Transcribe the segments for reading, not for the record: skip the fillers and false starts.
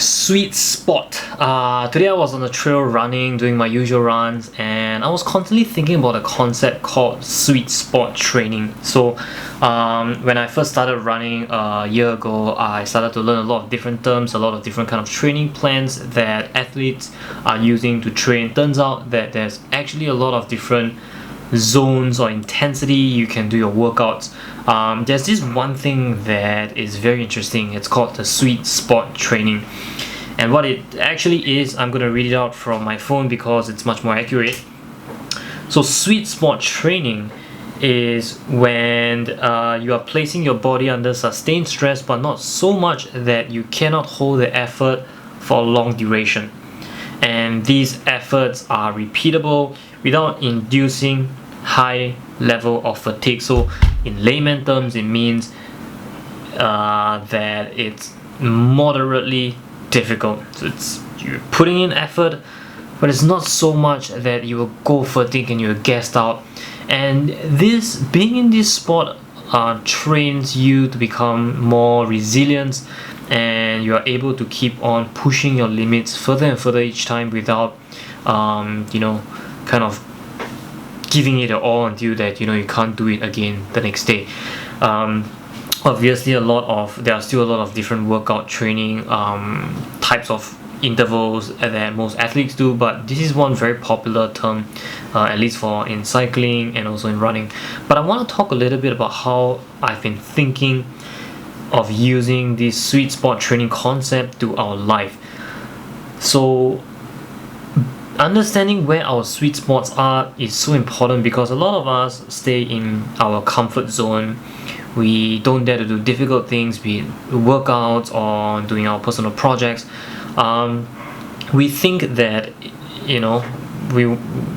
Sweet spot. Today I was on the trail running, doing my usual runs, and I was constantly thinking about a concept called sweet spot training. So when I first started running a year ago, I started to learn a lot of different terms, a lot of different kind of training plans that athletes are using to train. Turns out that there's actually a lot of different zones or intensity you can do your workouts. There's this one thing that is very interesting. It's called the sweet spot training, and what it actually is, I'm going to read it out from my phone because it's much more accurate. So sweet spot training is when you are placing your body under sustained stress, but not so much that you cannot hold the effort for a long duration, and these efforts are repeatable without inducing high level of fatigue. So in layman terms, it means that it's moderately difficult. So it's you're putting in effort, but it's not so much that you will go fatigue and you're gassed out. And this being in this spot trains you to become more resilient, and you are able to keep on pushing your limits further and further each time without kind of giving it all until that you can't do it again the next day. Obviously there are still a lot of different workout training types of intervals that most athletes do, but this is one very popular term, at least for in cycling and also in running. But I want to talk a little bit about how I've been thinking of using this sweet spot training concept to our life. So understanding where our sweet spots are is so important, because a lot of us stay in our comfort zone. We don't dare to do difficult things, be it workouts or doing our personal projects. We think that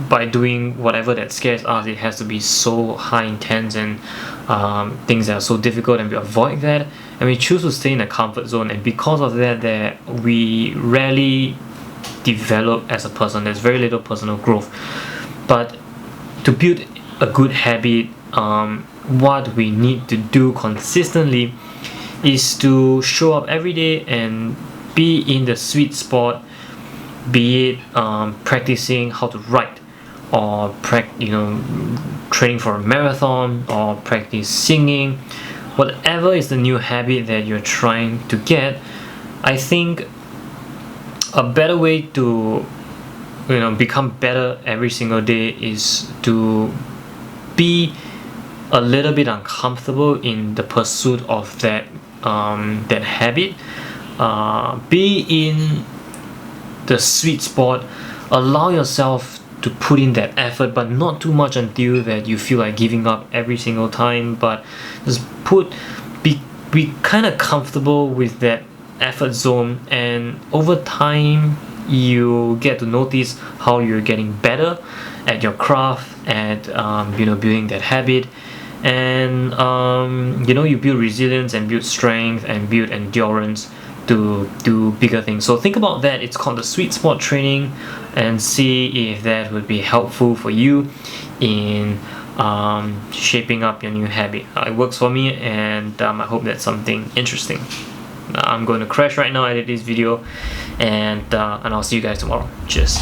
by doing whatever that scares us, it has to be so high intense and things that are so difficult, and we avoid that, and we choose to stay in a comfort zone. And because of that, we rarely develop as a person. There's very little personal growth. But to build a good habit, what we need to do consistently is to show up every day and be in the sweet spot, be it practicing how to write, or training for a marathon, or practice singing. Whatever is the new habit that you're trying to get, I think a better way to become better every single day is to be a little bit uncomfortable in the pursuit of that habit. Be in the sweet spot. Allow yourself to put in that effort, but not too much until that you feel like giving up every single time. But just be kind of comfortable with that effort zone, and over time you get to notice how you're getting better at your craft, at building that habit, and you build resilience and build strength and build endurance to do bigger things. So think about that. It's called the sweet spot training, and see if that would be helpful for you in shaping up your new habit. It works for me, and I hope that's something interesting. I'm going to crash right now, edit this video, and I'll see you guys tomorrow. Cheers.